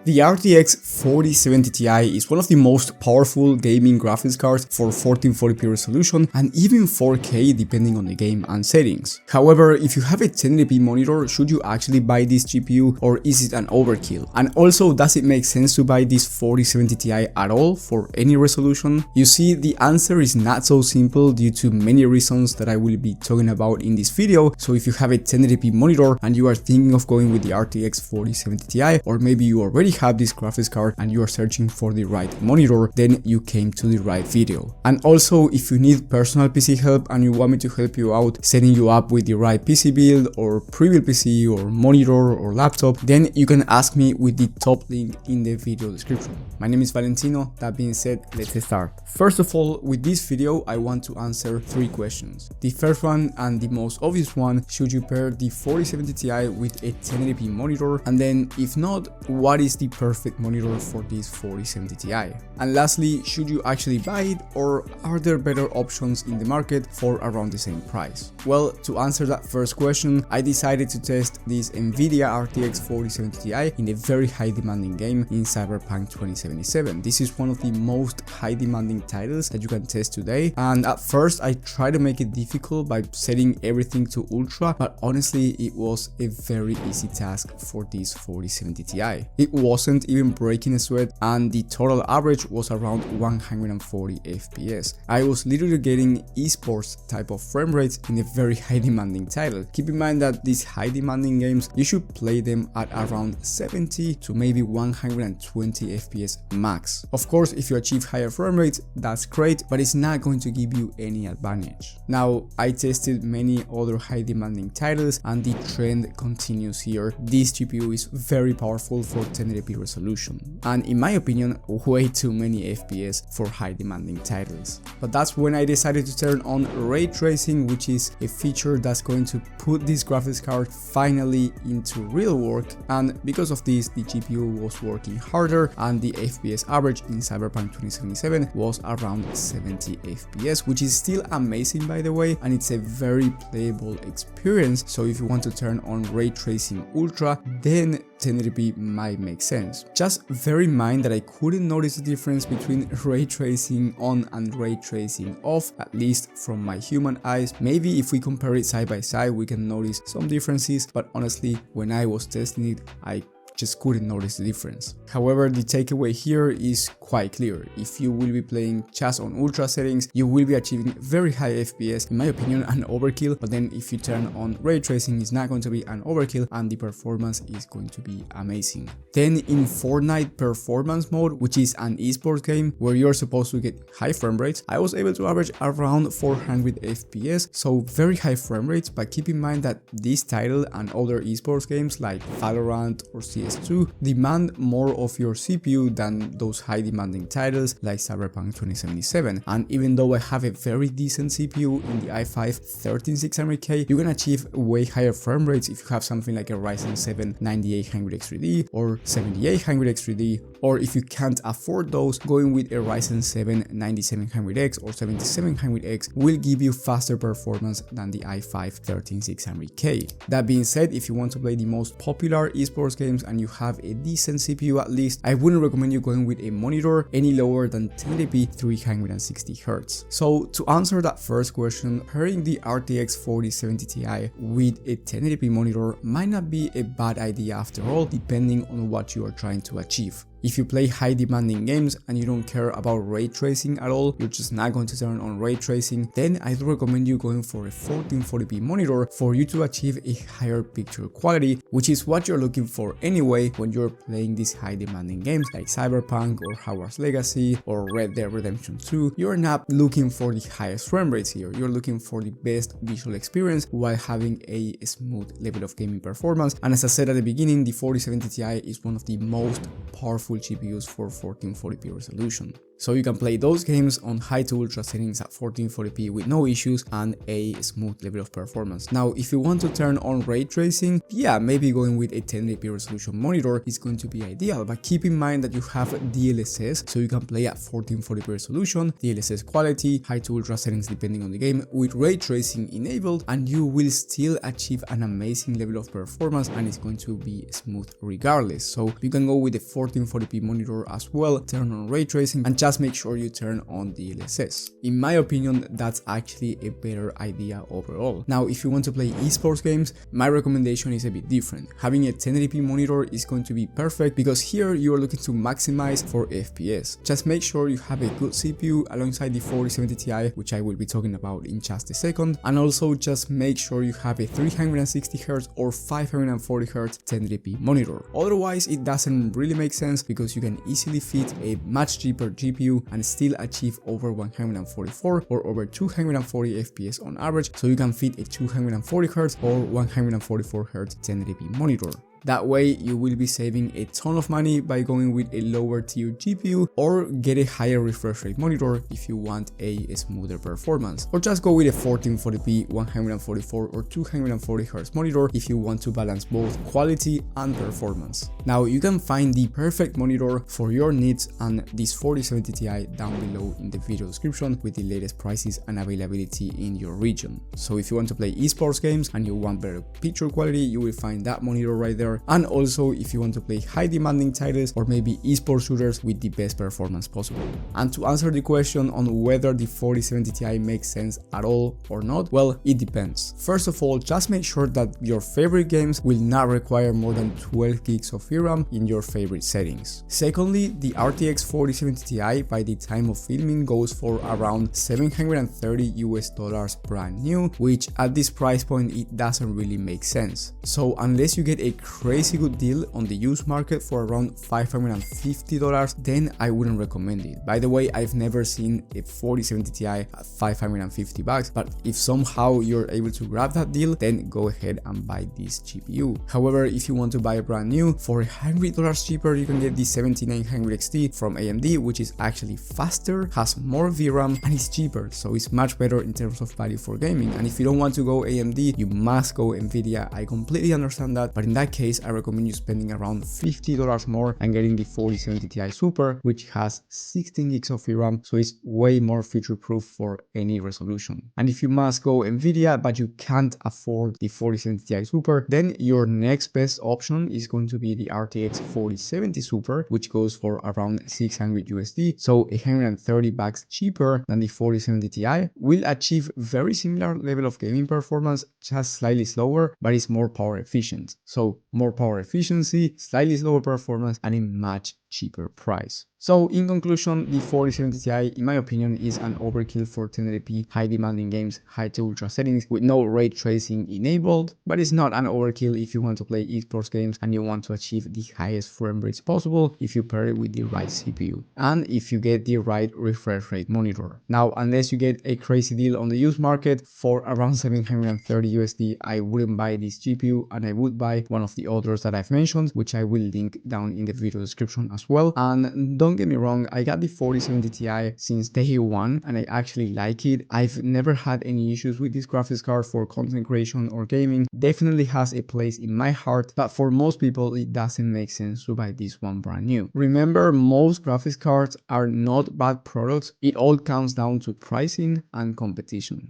The RTX 4070 Ti is one of the most powerful gaming graphics cards for 1440p resolution and even 4K depending on the game and settings. However, if you have a 1080p monitor, should you actually buy this GPU or is it an overkill? And also, does it make sense to buy this 4070 Ti at all for any resolution? You see, the answer is not so simple due to many reasons that I will be talking about in this video. So if you have a 1080p monitor and you are thinking of going with the RTX 4070 Ti, or maybe you already have this graphics card and you are searching for the right monitor, then you came to the right video. And also, if you need personal PC help and you want me to help you out setting you up with the right PC build or Prebuilt PC or monitor or laptop, then you can ask me with the top link in the video description. My name is Valentino. That being said, let's start. First of all, with this video, I want to answer 3 questions. The first one and the most obvious one, should you pair the 4070 Ti with a 1080p monitor? And then if not, what is the perfect monitor for this 4070 Ti? And lastly, should you actually buy it or are there better options in the market for around the same price? Well, to answer that first question, I decided to test this Nvidia RTX 4070 Ti in a very high demanding game in Cyberpunk 2077. This is one of the most high demanding titles that you can test today, and at first I tried to make it difficult by setting everything to ultra, but honestly it was a very easy task for this 4070 Ti. It wasn't even breaking a sweat and the total average was around 140 FPS. I was literally getting esports type of frame rates in a very high demanding title. Keep in mind that these high demanding games, you should play them at around 70 to maybe 120 FPS max. Of course, if you achieve higher frame rates, that's great, but it's not going to give you any advantage. Now, I tested many other high demanding titles and the trend continues here. This GPU is very powerful for 1080p resolution, and in my opinion, way too many FPS for high demanding titles. But that's when I decided to turn on ray tracing, which is a feature that's going to put this graphics card finally into real work, and because of this, the GPU was working harder and the FPS average in Cyberpunk 2077 was around 70 FPS, which is still amazing by the way, and it's a very playable experience. So if you want to turn on ray tracing ultra, then 1080p might make sense. Just bear in mind that I couldn't notice the difference between ray tracing on and ray tracing off, at least from my human eyes. Maybe if we compare it side by side, we can notice some differences, but honestly, when I was testing it, I just couldn't notice the difference. However, the takeaway here is quite clear. If you will be playing just on ultra settings, you will be achieving very high FPS, in my opinion an overkill, but then if you turn on ray tracing, it's not going to be an overkill and the performance is going to be amazing. Then in Fortnite performance mode, which is an esports game where you're supposed to get high frame rates, I was able to average around 400 FPS, so very high frame rates, but keep in mind that this title and other esports games like Valorant or CS2 demand more of your CPU than those high demanding titles like Cyberpunk 2077. And even though I have a very decent CPU in the i5-13600K, you can achieve way higher frame rates if you have something like a Ryzen 7 9800X3D or 7800X3D, or if you can't afford those, going with a Ryzen 7 9700X or 7700X will give you faster performance than the i5-13600K. That being said, if you want to play the most popular esports games and you have a decent CPU at least, I wouldn't recommend you going with a monitor any lower than 1080p 360Hz. So to answer that first question, pairing the RTX 4070 Ti with a 1080p monitor might not be a bad idea after all, depending on what you are trying to achieve. If you play high demanding games and you don't care about ray tracing at all, you're just not going to turn on ray tracing, then I'd recommend you going for a 1440p monitor for you to achieve a higher picture quality, which is what you're looking for anyway when you're playing these high demanding games like Cyberpunk or Hogwarts Legacy or Red Dead Redemption 2. You're not looking for the highest frame rates here, you're looking for the best visual experience while having a smooth level of gaming performance. And as I said at the beginning, the 4070 Ti is one of the most powerful powerful GPUs for 1440p resolution. So you can play those games on high to ultra settings at 1440p with no issues and a smooth level of performance. Now, if you want to turn on ray tracing, yeah, maybe going with a 1080p resolution monitor is going to be ideal, but keep in mind that you have DLSS, so you can play at 1440p resolution, DLSS quality, high to ultra settings depending on the game, with ray tracing enabled, and you will still achieve an amazing level of performance and it's going to be smooth regardless. So you can go with a 1440p monitor as well, turn on ray tracing, and just make sure you turn on DLSS. In my opinion, that's actually a better idea overall. Now, if you want to play esports games, my recommendation is a bit different. Having a 1080p monitor is going to be perfect because here you are looking to maximize for FPS. Just make sure you have a good CPU alongside the 4070 Ti, which I will be talking about in just a second, and also just make sure you have a 360Hz or 540Hz 1080p monitor. Otherwise, it doesn't really make sense because you can easily fit a much cheaper GPU and still achieve over 144 or over 240 FPS on average, so you can fit a 240Hz or 144Hz 1080p monitor. That way you will be saving a ton of money by going with a lower tier GPU, or get a higher refresh rate monitor if you want a smoother performance, or just go with a 1440p 144 or 240Hz monitor if you want to balance both quality and performance. Now you can find the perfect monitor for your needs and this 4070 Ti down below in the video description with the latest prices and availability in your region. So if you want to play esports games and you want better picture quality, you will find that monitor right there. And also if you want to play high demanding titles or maybe esports shooters with the best performance possible. And to answer the question on whether the 4070 Ti makes sense at all or not, well, it depends. First of all, just make sure that your favorite games will not require more than 12 gigs of VRAM in your favorite settings. Secondly, the RTX 4070 Ti by the time of filming goes for around $730 brand new, which at this price point it doesn't really make sense. So unless you get a crazy good deal on the used market for around $550, then I wouldn't recommend it. By the way, I've never seen a 4070 Ti at $550, but if somehow you're able to grab that deal, then go ahead and buy this GPU. However, if you want to buy a brand new for $100 cheaper, you can get the 7900 XT from AMD, which is actually faster, has more VRAM, and is cheaper, so it's much better in terms of value for gaming. And if you don't want to go AMD, you must go Nvidia. I completely understand that, but in that case, I recommend you spending around $50 more and getting the 4070 Ti Super, which has 16 gigs of VRAM, so it's way more future-proof for any resolution. And if you must go Nvidia but you can't afford the 4070 Ti Super, then your next best option is going to be the RTX 4070 Super, which goes for around $600, so $130 cheaper than the 4070 Ti, will achieve very similar level of gaming performance, just slightly slower, but it's more power efficient. So more power efficiency, slightly slower performance, and a much cheaper price. So in conclusion, the 4070 Ti in my opinion is an overkill for 1080p high demanding games, high to ultra settings with no ray tracing enabled, but it's not an overkill if you want to play esports games and you want to achieve the highest frame rates possible if you pair it with the right CPU and if you get the right refresh rate monitor. Now, unless you get a crazy deal on the used market for around $730, I wouldn't buy this GPU and I would buy one of the others that I've mentioned, which I will link down in the video description as well. And don't get me wrong, I got the 4070 Ti since day one and I actually like it. I've never had any issues with this graphics card for content creation or gaming. Definitely has a place in my heart, but for most people it doesn't make sense to buy this one brand new. Remember, most graphics cards are not bad products. It all comes down to pricing and competition.